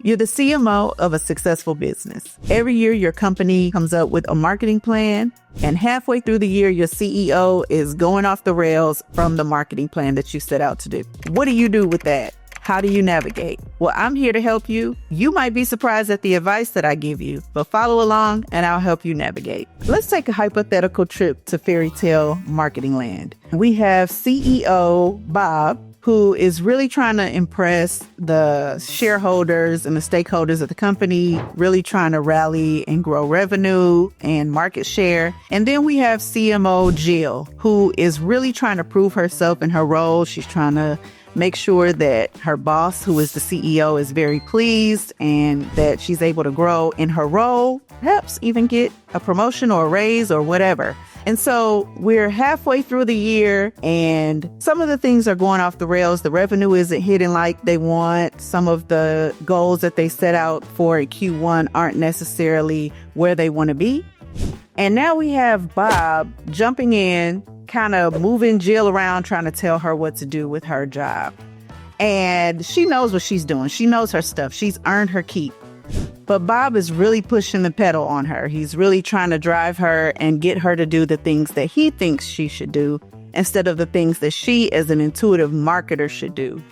You're the CMO of a successful business. Every year, your company comes up with a marketing plan, and halfway through the year, your CEO is going off the rails from the marketing plan that you set out to do. What do you do with that? How do you navigate? Well, I'm here to help you. You might be surprised at the advice that I give you, but follow along and I'll help you navigate. Let's take a hypothetical trip to fairy tale marketing land. We have CEO Bob, who is really trying to impress the shareholders and the stakeholders of the company, really trying to rally and grow revenue and market share. And then we have CMO Jill, who is really trying to prove herself in her role. She's trying to make sure that her boss, who is the CEO, is very pleased and that she's able to grow in her role, perhaps even get a promotion or a raise or whatever. And so we're halfway through the year and some of the things are going off the rails. The revenue isn't hitting like they want. Some of the goals that they set out for in Q1 aren't necessarily where they want to be. And now we have Bob jumping in, kind of moving Jill around, trying to tell her what to do with her job. And she knows what she's doing. She knows her stuff. She's earned her keep. But Bob is really pushing the pedal on her. He's really trying to drive her and get her to do the things that he thinks she should do instead of the things that she, as an intuitive marketer, should do.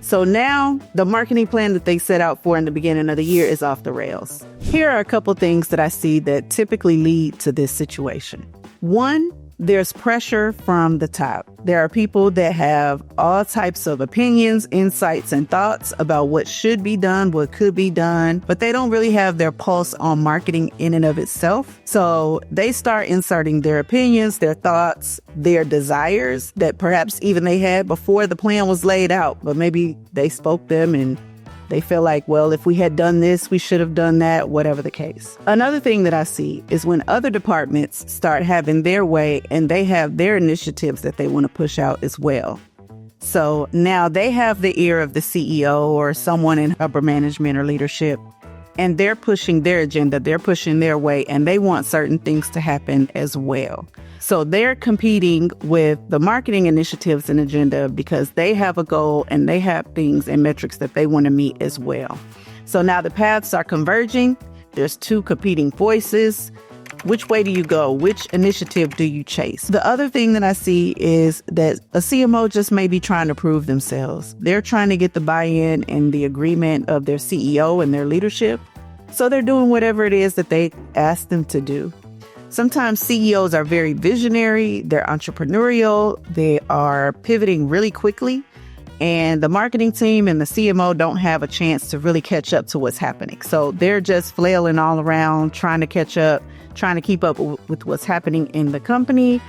So now the marketing plan that they set out for in the beginning of the year is off the rails. Here are a couple things that I see that typically lead to this situation. One, there's pressure from the top. There are people that have all types of opinions, insights, and thoughts about what should be done, what could be done, but they don't really have their pulse on marketing in and of itself. So they start inserting their opinions, their thoughts, their desires that perhaps even they had before the plan was laid out, but maybe they spoke them and they feel like, well, if we had done this, we should have done that, whatever the case. Another thing that I see is when other departments start having their way and they have their initiatives that they want to push out as well. So now they have the ear of the CEO or someone in upper management or leadership, and they're pushing their agenda, they're pushing their way, and they want certain things to happen as well. So they're competing with the marketing initiatives and agenda because they have a goal and they have things and metrics that they want to meet as well. So now the paths are converging. There's two competing voices. Which way do you go? Which initiative do you chase? The other thing that I see is that a CMO just may be trying to prove themselves. They're trying to get the buy-in and the agreement of their CEO and their leadership. So they're doing whatever it is that they ask them to do. Sometimes CEOs are very visionary, they're entrepreneurial, they are pivoting really quickly, and the marketing team and the CMO don't have a chance to really catch up to what's happening. So they're just flailing all around, trying to catch up, trying to keep up with what's happening in the company.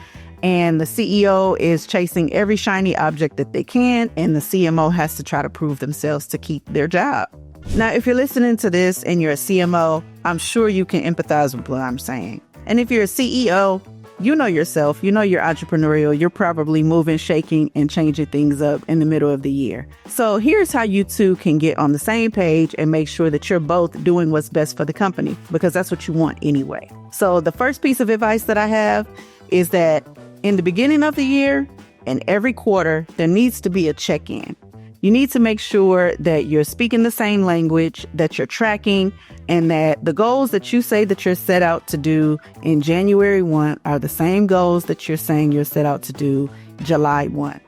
And the CEO is chasing every shiny object that they can, and the CMO has to try to prove themselves to keep their job. Now, if you're listening to this and you're a CMO, I'm sure you can empathize with what I'm saying. And if you're a CEO, you know yourself, you know you're entrepreneurial, you're probably moving, shaking, and changing things up in the middle of the year. So here's how you two can get on the same page and make sure that you're both doing what's best for the company, because that's what you want anyway. So the first piece of advice that I have is that in the beginning of the year and every quarter, there needs to be a check-in. You need to make sure that you're speaking the same language, that you're tracking, and that the goals that you say that you're set out to do in January 1 are the same goals that you're saying you're set out to do July 1.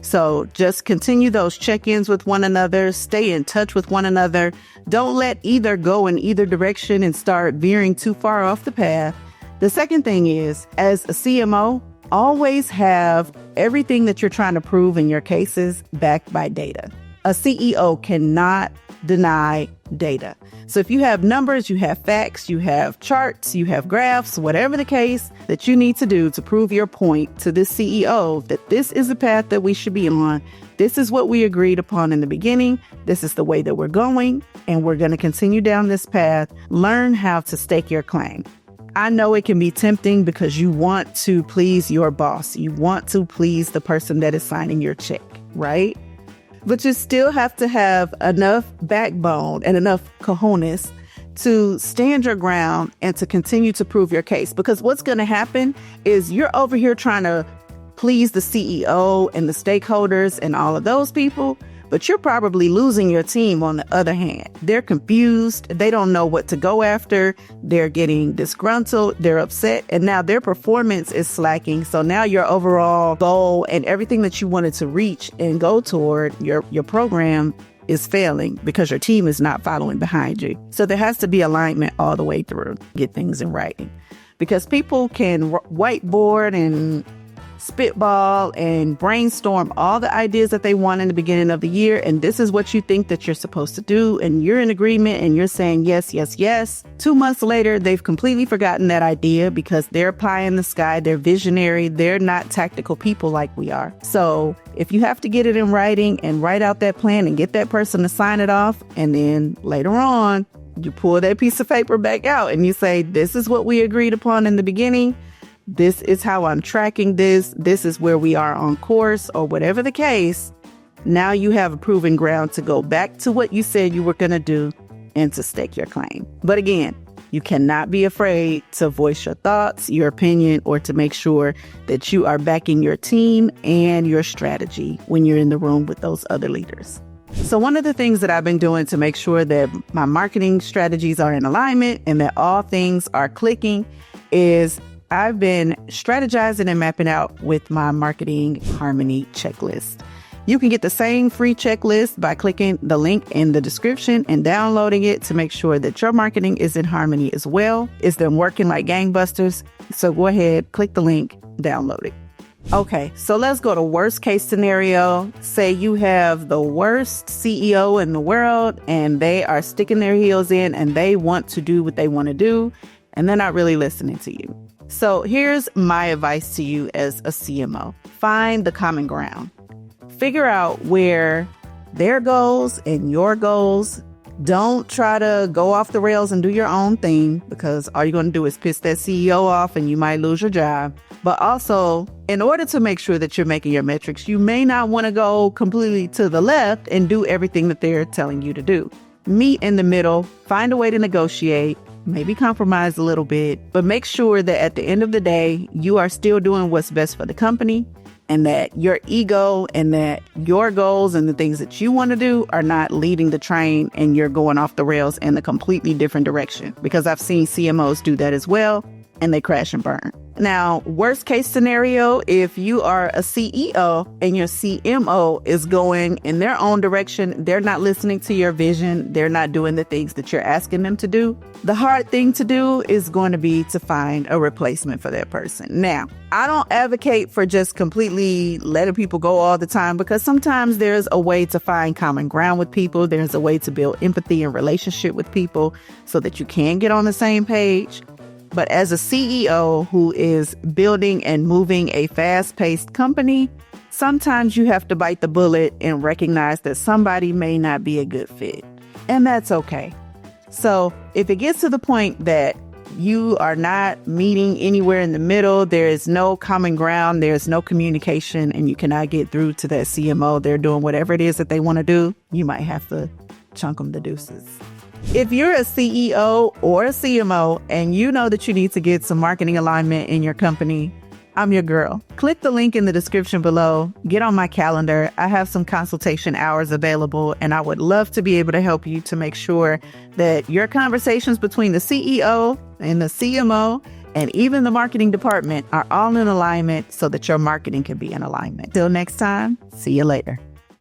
So just continue those check-ins with one another, stay in touch with one another. Don't let either go in either direction and start veering too far off the path. The second thing is, as a CMO, always have everything that you're trying to prove in your cases backed by data. A CEO cannot deny data. So if you have numbers, you have facts, you have charts, you have graphs, whatever the case that you need to do to prove your point to this CEO that this is the path that we should be on. This is what we agreed upon in the beginning. This is the way that we're going, and we're going to continue down this path. Learn how to stake your claim. I know it can be tempting because you want to please your boss. You want to please the person that is signing your check, right? But you still have to have enough backbone and enough cojones to stand your ground and to continue to prove your case. Because what's going to happen is you're over here trying to please the CEO and the stakeholders and all of those people. But you're probably losing your team on the other hand. They're confused. They don't know what to go after. They're getting disgruntled. They're upset. And now their performance is slacking. So now your overall goal and everything that you wanted to reach and go toward your program is failing because your team is not following behind you. So there has to be alignment all the way through. Get things in writing. Because people can whiteboard and spitball and brainstorm all the ideas that they want in the beginning of the year. And this is what you think that you're supposed to do. And you're in agreement and you're saying yes, yes, yes. 2 months later, they've completely forgotten that idea because they're pie in the sky. They're visionary. They're not tactical people like we are. So if you have to get it in writing and write out that plan and get that person to sign it off, and then later on, you pull that piece of paper back out and you say, this is what we agreed upon in the beginning. This is how I'm tracking this. This is where we are on course, or whatever the case. Now you have a proven ground to go back to what you said you were going to do and to stake your claim. But again, you cannot be afraid to voice your thoughts, your opinion, or to make sure that you are backing your team and your strategy when you're in the room with those other leaders. So one of the things that I've been doing to make sure that my marketing strategies are in alignment and that all things are clicking is I've been strategizing and mapping out with my marketing harmony checklist. You can get the same free checklist by clicking the link in the description and downloading it to make sure that your marketing is in harmony as well. It's been working like gangbusters. So go ahead, click the link, download it. Okay, so let's go to worst case scenario. Say you have the worst CEO in the world and they are sticking their heels in and they want to do what they want to do and they're not really listening to you. So here's my advice to you as a CMO. Find the common ground. Figure out where their goals and your goals. Don't try to go off the rails and do your own thing because all you're going to do is piss that CEO off and you might lose your job. But also, in order to make sure that you're making your metrics, you may not want to go completely to the left and do everything that they're telling you to do. Meet in the middle, find a way to negotiate, maybe compromise a little bit, but make sure that at the end of the day, you are still doing what's best for the company and that your ego and that your goals and the things that you want to do are not leading the train and you're going off the rails in a completely different direction. Because I've seen CMOs do that as well and they crash and burn. Now, worst case scenario, if you are a CEO and your CMO is going in their own direction, they're not listening to your vision, they're not doing the things that you're asking them to do, the hard thing to do is going to be to find a replacement for that person. Now, I don't advocate for just completely letting people go all the time because sometimes there's a way to find common ground with people. There's a way to build empathy and relationship with people so that you can get on the same page. But as a CEO who is building and moving a fast-paced company, sometimes you have to bite the bullet and recognize that somebody may not be a good fit. And that's okay. So if it gets to the point that you are not meeting anywhere in the middle, there is no common ground, there's no communication, and you cannot get through to that CMO, they're doing whatever it is that they want to do, you might have to chunk them the deuces. If you're a CEO or a CMO and you know that you need to get some marketing alignment in your company, I'm your girl. Click the link in the description below. Get on my calendar. I have some consultation hours available, and I would love to be able to help you to make sure that your conversations between the CEO and the CMO and even the marketing department are all in alignment so that your marketing can be in alignment. Till next time, see you later.